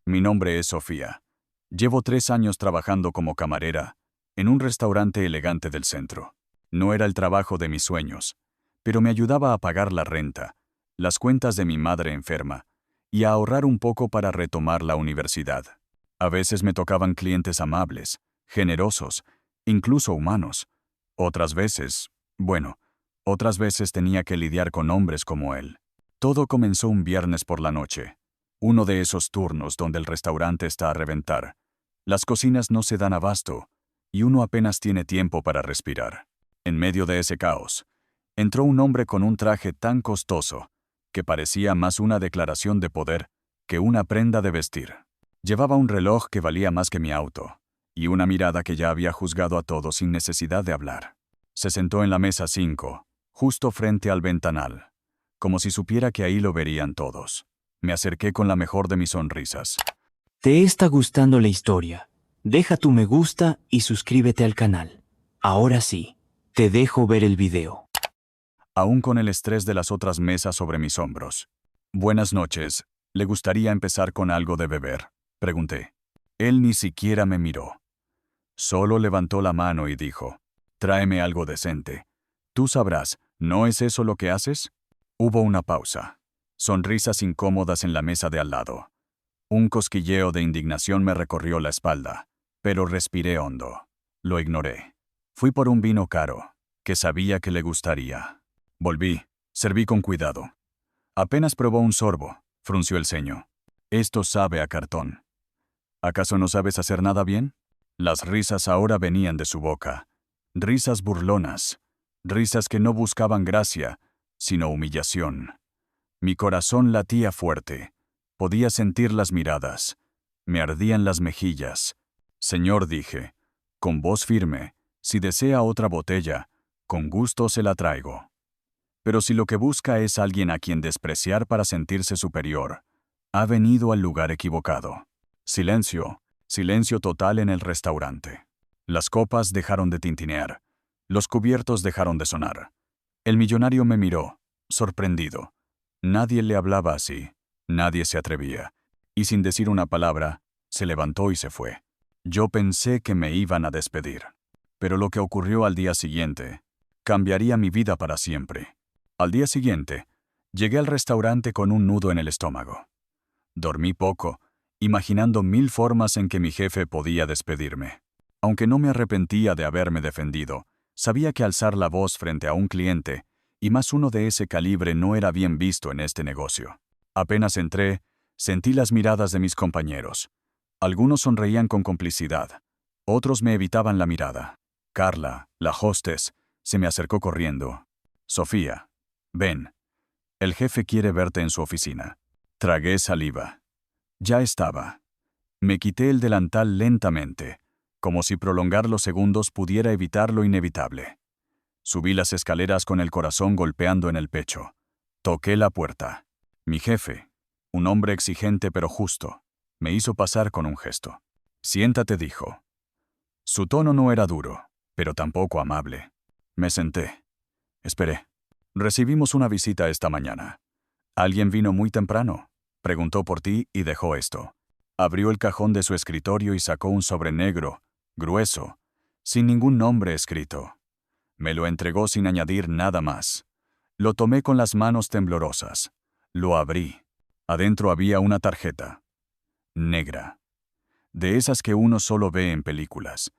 Mi nombre es Sofía. Llevo 3 años trabajando como camarera en un restaurante elegante del centro. No era el trabajo de mis sueños, pero me ayudaba a pagar la renta, las cuentas de mi madre enferma y a ahorrar un poco para retomar la universidad. A veces me tocaban clientes amables, generosos, incluso humanos. Otras veces tenía que lidiar con hombres como él. Todo comenzó un viernes por la noche. Uno de esos turnos donde el restaurante está a reventar. Las cocinas no se dan abasto, y uno apenas tiene tiempo para respirar. En medio de ese caos, entró un hombre con un traje tan costoso que parecía más una declaración de poder que una prenda de vestir. Llevaba un reloj que valía más que mi auto, y una mirada que ya había juzgado a todos sin necesidad de hablar. Se sentó en la mesa 5, justo frente al ventanal, como si supiera que ahí lo verían todos. Me acerqué con la mejor de mis sonrisas. ¿Te está gustando la historia? Deja tu me gusta y suscríbete al canal. Ahora sí, te dejo ver el video. Aún con el estrés de las otras mesas sobre mis hombros. Buenas noches. ¿Le gustaría empezar con algo de beber?, pregunté. Él ni siquiera me miró. Solo levantó la mano y dijo, tráeme algo decente. Tú sabrás, ¿no es eso lo que haces? Hubo una pausa. Sonrisas incómodas en la mesa de al lado. Un cosquilleo de indignación me recorrió la espalda, pero respiré hondo. Lo ignoré. Fui por un vino caro, que sabía que le gustaría. Volví, serví con cuidado. Apenas probó un sorbo, frunció el ceño. Esto sabe a cartón. ¿Acaso no sabes hacer nada bien? Las risas ahora venían de su boca. Risas burlonas. Risas que no buscaban gracia, sino humillación. Mi corazón latía fuerte. Podía sentir las miradas. Me ardían las mejillas. Señor, dije, con voz firme, si desea otra botella, con gusto se la traigo. Pero si lo que busca es alguien a quien despreciar para sentirse superior, ha venido al lugar equivocado. Silencio, silencio total en el restaurante. Las copas dejaron de tintinear. Los cubiertos dejaron de sonar. El millonario me miró, sorprendido. Nadie le hablaba así. Nadie se atrevía. Y sin decir una palabra, se levantó y se fue. Yo pensé que me iban a despedir. Pero lo que ocurrió al día siguiente cambiaría mi vida para siempre. Al día siguiente, llegué al restaurante con un nudo en el estómago. Dormí poco, imaginando 1000 formas en que mi jefe podía despedirme. Aunque no me arrepentía de haberme defendido, sabía que alzar la voz frente a un cliente, y más uno de ese calibre, no era bien visto en este negocio. Apenas entré, sentí las miradas de mis compañeros. Algunos sonreían con complicidad, otros me evitaban la mirada. Carla, la hostess, se me acercó corriendo. Sofía, ven. El jefe quiere verte en su oficina. Tragué saliva. Ya estaba. Me quité el delantal lentamente, como si prolongar los segundos pudiera evitar lo inevitable. Subí las escaleras con el corazón golpeando en el pecho. Toqué la puerta. Mi jefe, un hombre exigente pero justo, me hizo pasar con un gesto. Siéntate, dijo. Su tono no era duro, pero tampoco amable. Me senté. Esperé. Recibimos una visita esta mañana. ¿Alguien vino muy temprano? Preguntó por ti y dejó esto. Abrió el cajón de su escritorio y sacó un sobre negro, grueso, sin ningún nombre escrito. Me lo entregó sin añadir nada más. Lo tomé con las manos temblorosas. Lo abrí. Adentro había una tarjeta. Negra. De esas que uno solo ve en películas.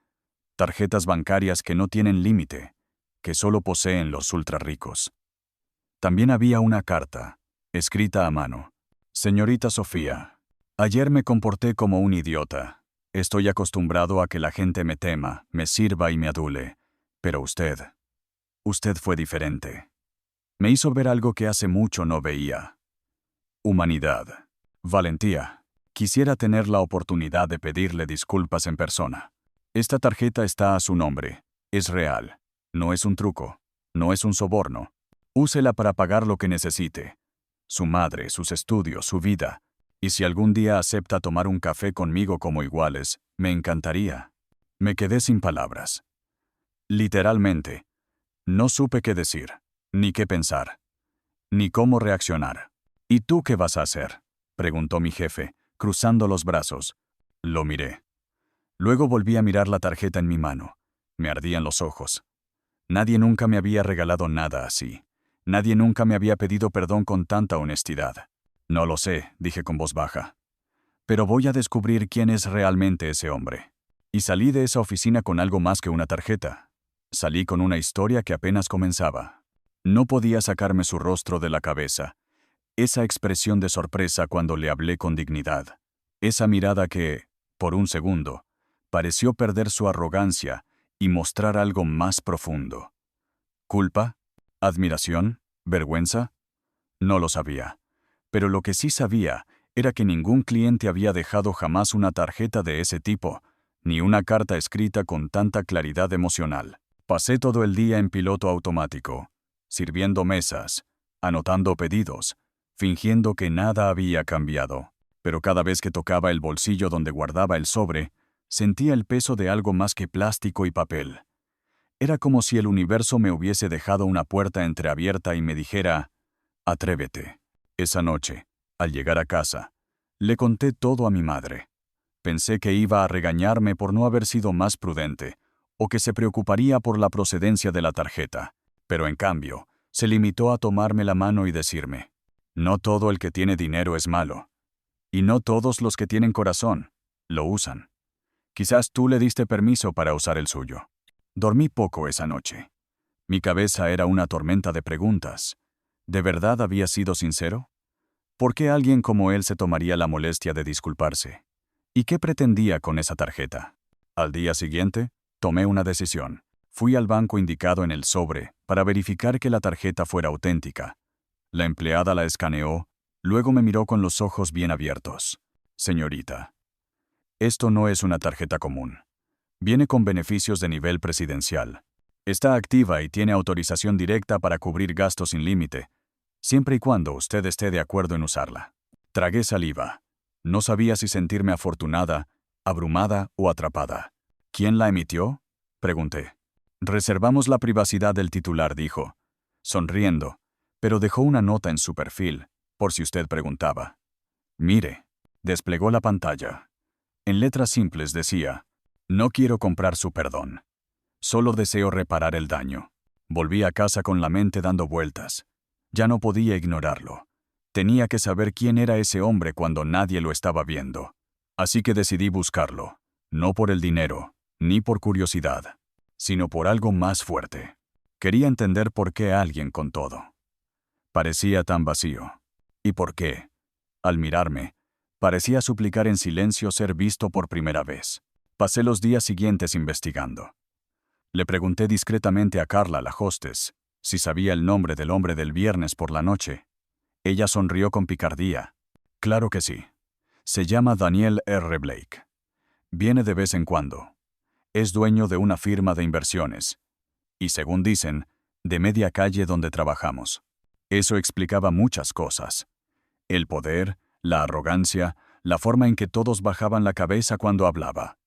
Tarjetas bancarias que no tienen límite, que solo poseen los ultrarricos. También había una carta, escrita a mano. Señorita Sofía, ayer me comporté como un idiota. Estoy acostumbrado a que la gente me tema, me sirva y me adule. Pero usted fue diferente. Me hizo ver algo que hace mucho no veía. Humanidad. Valentía. Quisiera tener la oportunidad de pedirle disculpas en persona. Esta tarjeta está a su nombre. Es real. No es un truco. No es un soborno. Úsela para pagar lo que necesite. Su madre, sus estudios, su vida. Y si algún día acepta tomar un café conmigo como iguales, me encantaría. Me quedé sin palabras. Literalmente. No supe qué decir, ni qué pensar, ni cómo reaccionar. ¿Y tú qué vas a hacer?, preguntó mi jefe, cruzando los brazos. Lo miré. Luego volví a mirar la tarjeta en mi mano. Me ardían los ojos. Nadie nunca me había regalado nada así. Nadie nunca me había pedido perdón con tanta honestidad. No lo sé, dije con voz baja. Pero voy a descubrir quién es realmente ese hombre. Y salí de esa oficina con algo más que una tarjeta. Salí con una historia que apenas comenzaba. No podía sacarme su rostro de la cabeza. Esa expresión de sorpresa cuando le hablé con dignidad. Esa mirada que, por un segundo, pareció perder su arrogancia y mostrar algo más profundo. ¿Culpa? ¿Admiración? ¿Vergüenza? No lo sabía. Pero lo que sí sabía era que ningún cliente había dejado jamás una tarjeta de ese tipo, ni una carta escrita con tanta claridad emocional. Pasé todo el día en piloto automático, sirviendo mesas, anotando pedidos, fingiendo que nada había cambiado. Pero cada vez que tocaba el bolsillo donde guardaba el sobre, sentía el peso de algo más que plástico y papel. Era como si el universo me hubiese dejado una puerta entreabierta y me dijera, «Atrévete». Esa noche, al llegar a casa, le conté todo a mi madre. Pensé que iba a regañarme por no haber sido más prudente, o que se preocuparía por la procedencia de la tarjeta. Pero en cambio, se limitó a tomarme la mano y decirme, «No todo el que tiene dinero es malo. Y no todos los que tienen corazón lo usan. Quizás tú le diste permiso para usar el suyo». Dormí poco esa noche. Mi cabeza era una tormenta de preguntas. ¿De verdad había sido sincero? ¿Por qué alguien como él se tomaría la molestia de disculparse? ¿Y qué pretendía con esa tarjeta? Al día siguiente, tomé una decisión. Fui al banco indicado en el sobre para verificar que la tarjeta fuera auténtica. La empleada la escaneó, luego me miró con los ojos bien abiertos. «Señorita, esto no es una tarjeta común. Viene con beneficios de nivel presidencial. Está activa y tiene autorización directa para cubrir gastos sin límite, siempre y cuando usted esté de acuerdo en usarla». Tragué saliva. No sabía si sentirme afortunada, abrumada o atrapada. «¿Quién la emitió?», pregunté. «Reservamos la privacidad del titular», dijo, sonriendo, pero dejó una nota en su perfil, por si usted preguntaba. «Mire», desplegó la pantalla. En letras simples decía, «No quiero comprar su perdón. Solo deseo reparar el daño». Volví a casa con la mente dando vueltas. Ya no podía ignorarlo. Tenía que saber quién era ese hombre cuando nadie lo estaba viendo. Así que decidí buscarlo, no por el dinero, ni por curiosidad, sino por algo más fuerte. Quería entender por qué alguien con todo parecía tan vacío. ¿Y por qué? Al mirarme, parecía suplicar en silencio ser visto por primera vez. Pasé los días siguientes investigando. Le pregunté discretamente a Carla, la hostess, si sabía el nombre del hombre del viernes por la noche. Ella sonrió con picardía. «Claro que sí. Se llama Daniel R. Blake. Viene de vez en cuando. Es dueño de una firma de inversiones. Y según dicen, de media calle donde trabajamos». Eso explicaba muchas cosas. El poder, la arrogancia, la forma en que todos bajaban la cabeza cuando hablaba.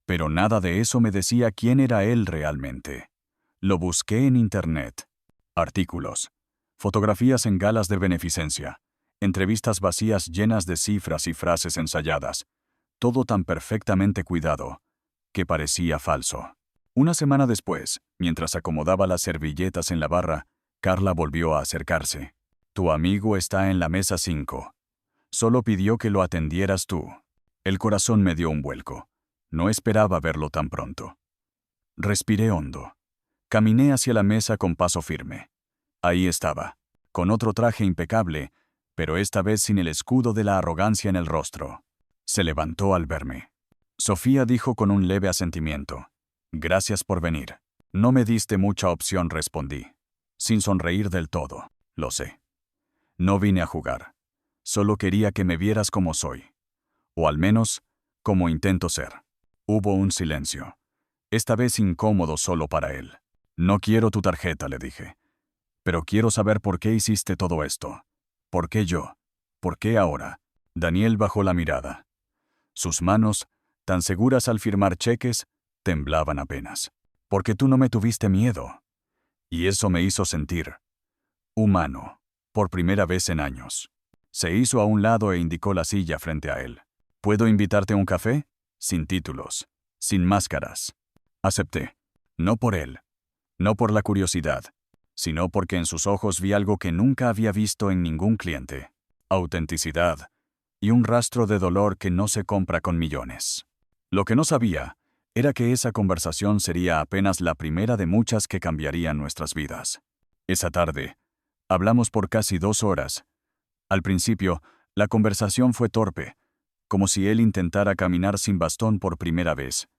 Pero nada de eso me decía quién era él realmente. Lo busqué en Internet. Artículos, fotografías en galas de beneficencia, entrevistas vacías llenas de cifras y frases ensayadas, todo tan perfectamente cuidado, que parecía falso. Una semana después, mientras acomodaba las servilletas en la barra, Carla volvió a acercarse. «Tu amigo está en la mesa 5. Solo pidió que lo atendieras tú». El corazón me dio un vuelco. No esperaba verlo tan pronto. Respiré hondo. Caminé hacia la mesa con paso firme. Ahí estaba, con otro traje impecable, pero esta vez sin el escudo de la arrogancia en el rostro. Se levantó al verme. Sofía dijo con un leve asentimiento. «Gracias por venir». «No me diste mucha opción», respondí, sin sonreír del todo. «Lo sé. No vine a jugar. Solo quería que me vieras como soy. O al menos, como intento ser». Hubo un silencio. Esta vez incómodo solo para él. «No quiero tu tarjeta», le dije. «Pero quiero saber por qué hiciste todo esto. ¿Por qué yo? ¿Por qué ahora?» Daniel bajó la mirada. Sus manos, tan seguras al firmar cheques, temblaban apenas. «Porque tú no me tuviste miedo». Y eso me hizo sentir humano, por primera vez en años. Se hizo a un lado e indicó la silla frente a él. ¿Puedo invitarte a un café? Sin títulos, sin máscaras. Acepté. No por él, no por la curiosidad, sino porque en sus ojos vi algo que nunca había visto en ningún cliente. Autenticidad y un rastro de dolor que no se compra con millones. Lo que no sabía era que esa conversación sería apenas la primera de muchas que cambiarían nuestras vidas. Esa tarde, hablamos por casi 2 horas. Al principio, la conversación fue torpe, como si él intentara caminar sin bastón por primera vez.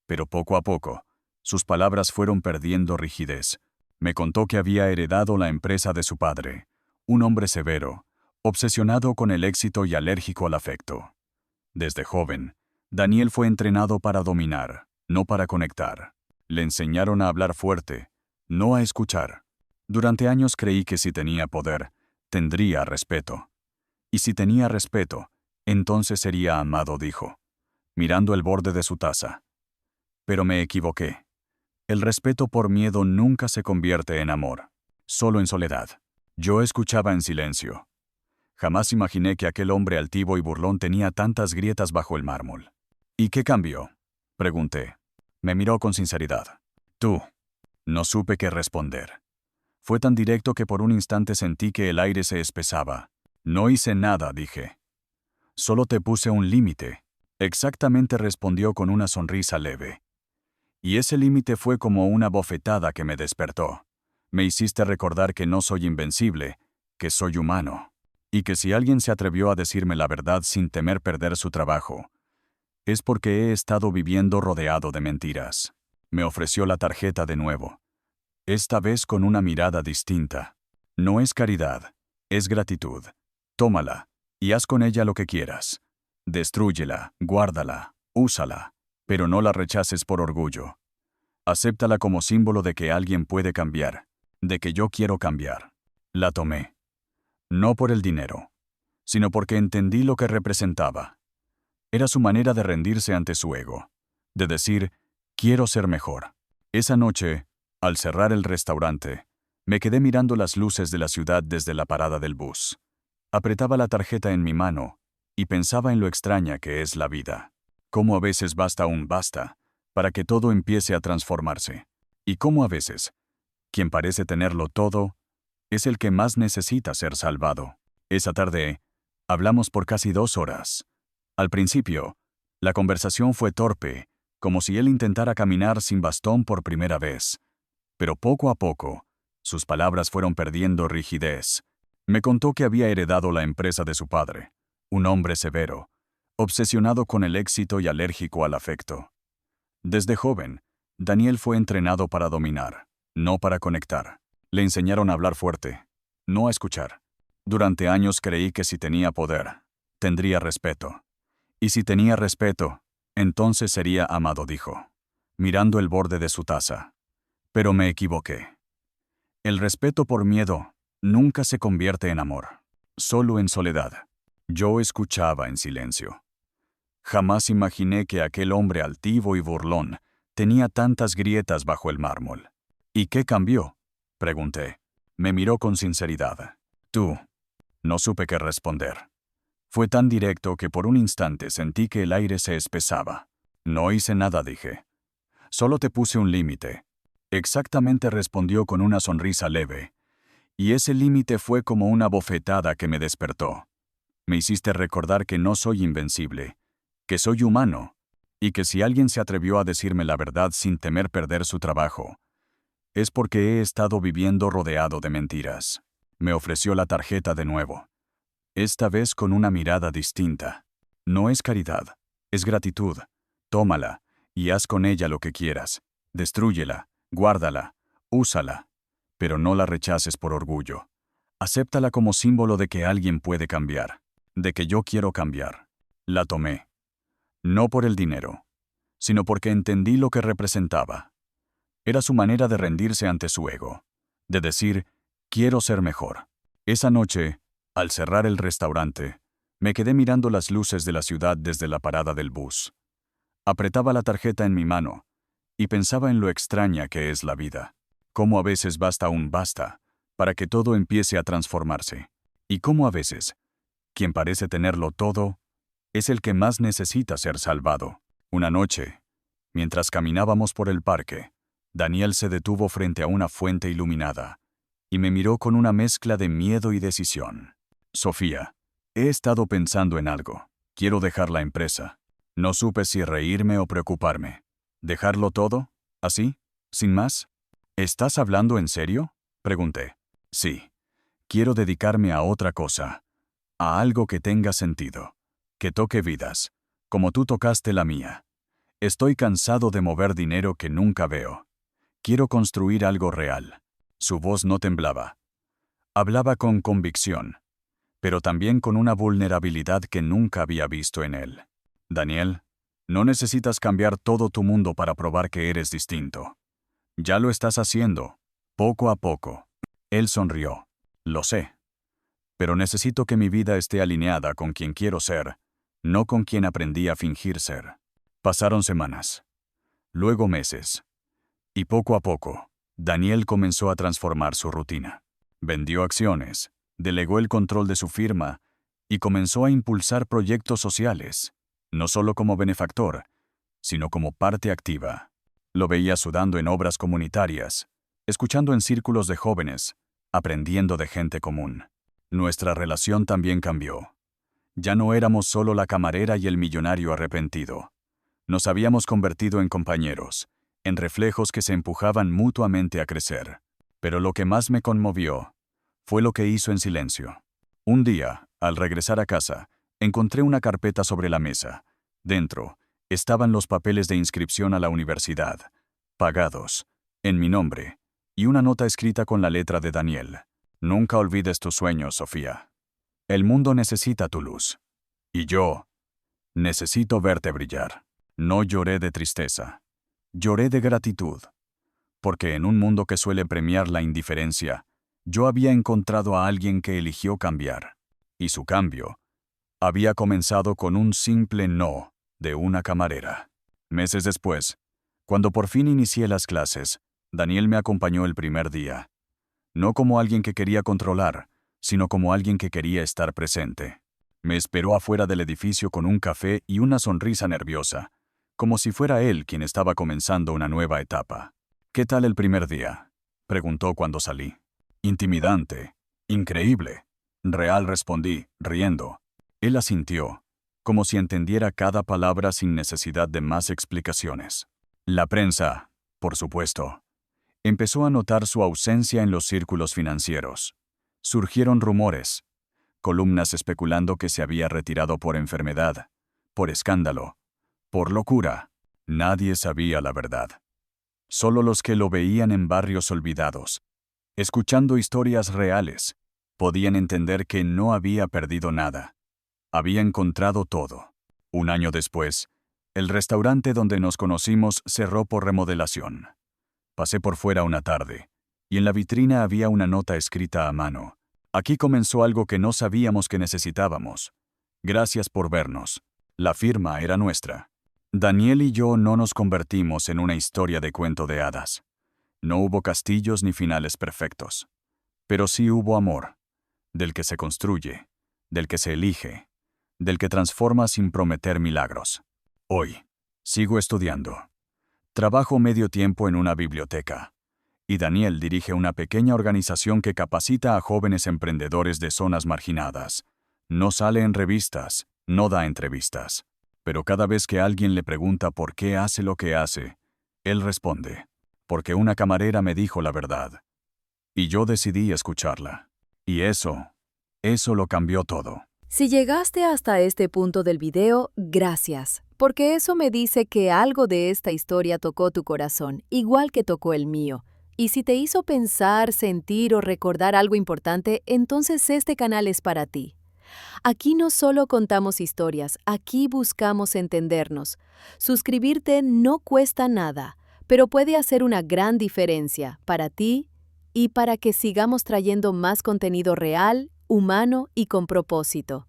Pero poco a poco, sus palabras fueron perdiendo rigidez. Me contó que había heredado la empresa de su padre, un hombre severo, obsesionado con el éxito y alérgico al afecto. Desde joven, Daniel fue entrenado para dominar, no para conectar. Le enseñaron a hablar fuerte, no a escuchar. Durante años creí que si tenía poder, tendría respeto. Y si tenía respeto, entonces sería amado, dijo, mirando el borde de su taza. Pero me equivoqué. El respeto por miedo nunca se convierte en amor, solo en soledad. Yo escuchaba en silencio. Jamás imaginé que aquel hombre altivo y burlón tenía tantas grietas bajo el mármol. ¿Y qué cambió?, pregunté. Me miró con sinceridad. Tú. No supe qué responder. Fue tan directo que por un instante sentí que el aire se espesaba. No hice nada, dije. Solo te puse un límite. Exactamente, respondió con una sonrisa leve. Y ese límite fue como una bofetada que me despertó. Me hiciste recordar que no soy invencible, que soy humano. Y que si alguien se atrevió a decirme la verdad sin temer perder su trabajo, es porque he estado viviendo rodeado de mentiras. Me ofreció la tarjeta de nuevo. Esta vez con una mirada distinta. No es caridad, es gratitud. Tómala, y haz con ella lo que quieras. Destrúyela, guárdala, úsala, pero no la rechaces por orgullo. Acéptala como símbolo de que alguien puede cambiar, de que yo quiero cambiar. La tomé. No por el dinero, sino porque entendí lo que representaba. Era su manera de rendirse ante su ego, de decir, quiero ser mejor. Esa noche, al cerrar el restaurante, me quedé mirando las luces de la ciudad desde la parada del bus. Apretaba la tarjeta en mi mano y pensaba en lo extraña que es la vida. Cómo a veces basta un basta para que todo empiece a transformarse. Y cómo a veces, quien parece tenerlo todo, es el que más necesita ser salvado. Esa tarde, hablamos por casi 2 horas. Al principio, la conversación fue torpe, como si él intentara caminar sin bastón por primera vez. Pero poco a poco, sus palabras fueron perdiendo rigidez. Me contó que había heredado la empresa de su padre, un hombre severo, obsesionado con el éxito y alérgico al afecto. Desde joven, Daniel fue entrenado para dominar, no para conectar. Le enseñaron a hablar fuerte, no a escuchar. Durante años creí que si tenía poder, tendría respeto. Y si tenía respeto, entonces sería amado, dijo, mirando el borde de su taza. Pero me equivoqué. El respeto por miedo nunca se convierte en amor, solo en soledad. Yo escuchaba en silencio. Jamás imaginé que aquel hombre altivo y burlón tenía tantas grietas bajo el mármol. ¿Y qué cambió?, pregunté. Me miró con sinceridad. Tú. No supe qué responder. Fue tan directo que por un instante sentí que el aire se espesaba. No hice nada, dije. Solo te puse un límite. Exactamente, respondió con una sonrisa leve. Y ese límite fue como una bofetada que me despertó. Me hiciste recordar que no soy invencible, que soy humano, y que si alguien se atrevió a decirme la verdad sin temer perder su trabajo, es porque he estado viviendo rodeado de mentiras. Me ofreció la tarjeta de nuevo. Esta vez con una mirada distinta. No es caridad, es gratitud. Tómala, y haz con ella lo que quieras. Destrúyela, guárdala, úsala. Pero no la rechaces por orgullo. Acéptala como símbolo de que alguien puede cambiar, de que yo quiero cambiar. La tomé. No por el dinero, sino porque entendí lo que representaba. Era su manera de rendirse ante su ego, de decir, quiero ser mejor. Esa noche, al cerrar el restaurante, me quedé mirando las luces de la ciudad desde la parada del bus. Apretaba la tarjeta en mi mano y pensaba en lo extraña que es la vida. Cómo a veces basta un basta para que todo empiece a transformarse. Y cómo a veces, Quien parece tenerlo todo, es el que más necesita ser salvado. Una noche, mientras caminábamos por el parque, Daniel se detuvo frente a una fuente iluminada y me miró con una mezcla de miedo y decisión. Sofía, he estado pensando en algo. Quiero dejar la empresa. No supe si reírme o preocuparme. ¿Dejarlo todo? ¿Así? ¿Sin más? ¿Estás hablando en serio?, pregunté. Sí. Quiero dedicarme a otra cosa. A algo que tenga sentido. Que toque vidas. Como tú tocaste la mía. Estoy cansado de mover dinero que nunca veo. Quiero construir algo real. Su voz no temblaba. Hablaba con convicción, pero también con una vulnerabilidad que nunca había visto en él. Daniel, no necesitas cambiar todo tu mundo para probar que eres distinto. Ya lo estás haciendo, poco a poco. Él sonrió. Lo sé. Pero necesito que mi vida esté alineada con quien quiero ser, no con quien aprendí a fingir ser. Pasaron semanas. Luego meses. Y poco a poco, Daniel comenzó a transformar su rutina. Vendió acciones, delegó el control de su firma y comenzó a impulsar proyectos sociales, no solo como benefactor, sino como parte activa. Lo veía sudando en obras comunitarias, escuchando en círculos de jóvenes, aprendiendo de gente común. Nuestra relación también cambió. Ya no éramos solo la camarera y el millonario arrepentido. Nos habíamos convertido en compañeros, en reflejos que se empujaban mutuamente a crecer. Pero lo que más me conmovió fue lo que hizo en silencio. Un día, al regresar a casa, encontré una carpeta sobre la mesa. Dentro estaban los papeles de inscripción a la universidad, pagados, en mi nombre, y una nota escrita con la letra de Daniel. Nunca olvides tus sueños, Sofía. El mundo necesita tu luz. Y yo necesito verte brillar. No lloré de tristeza. Lloré de gratitud. Porque en un mundo que suele premiar la indiferencia, yo había encontrado a alguien que eligió cambiar. Y su cambio había comenzado con un simple no de una camarera. Meses después, cuando por fin inicié las clases, Daniel me acompañó el primer día. No como alguien que quería controlar, sino como alguien que quería estar presente. Me esperó afuera del edificio con un café y una sonrisa nerviosa, como si fuera él quien estaba comenzando una nueva etapa. ¿Qué tal el primer día?, preguntó cuando salí. Intimidante. Increíble. Real, respondí, riendo. Él asintió, como si entendiera cada palabra sin necesidad de más explicaciones. La prensa, por supuesto, empezó a notar su ausencia en los círculos financieros. Surgieron rumores, columnas especulando que se había retirado por enfermedad, por escándalo, por locura. Nadie sabía la verdad. Solo los que lo veían en barrios olvidados, escuchando historias reales, podían entender que no había perdido nada. Había encontrado todo. Un año después, el restaurante donde nos conocimos cerró por remodelación. Pasé por fuera una tarde, y en la vitrina había una nota escrita a mano. Aquí comenzó algo que no sabíamos que necesitábamos. Gracias por vernos. La firma era nuestra. Daniel y yo no nos convertimos en una historia de cuento de hadas. No hubo castillos ni finales perfectos. Pero sí hubo amor, del que se construye, del que se elige, del que transforma sin prometer milagros. Hoy, sigo estudiando. Trabajo medio tiempo en una biblioteca. Y Daniel dirige una pequeña organización que capacita a jóvenes emprendedores de zonas marginadas. No sale en revistas, no da entrevistas. Pero cada vez que alguien le pregunta por qué hace lo que hace, él responde: porque una camarera me dijo la verdad. Y yo decidí escucharla. Y eso lo cambió todo. Si llegaste hasta este punto del video, gracias, porque eso me dice que algo de esta historia tocó tu corazón, igual que tocó el mío. Y si te hizo pensar, sentir o recordar algo importante, entonces este canal es para ti. Aquí no solo contamos historias, aquí buscamos entendernos. Suscribirte no cuesta nada, pero puede hacer una gran diferencia para ti y para que sigamos trayendo más contenido real, humano y con propósito.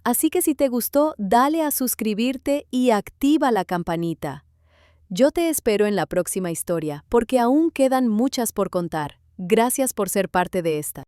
Así que si te gustó, dale a suscribirte y activa la campanita. Yo te espero en la próxima historia, porque aún quedan muchas por contar. Gracias por ser parte de esta.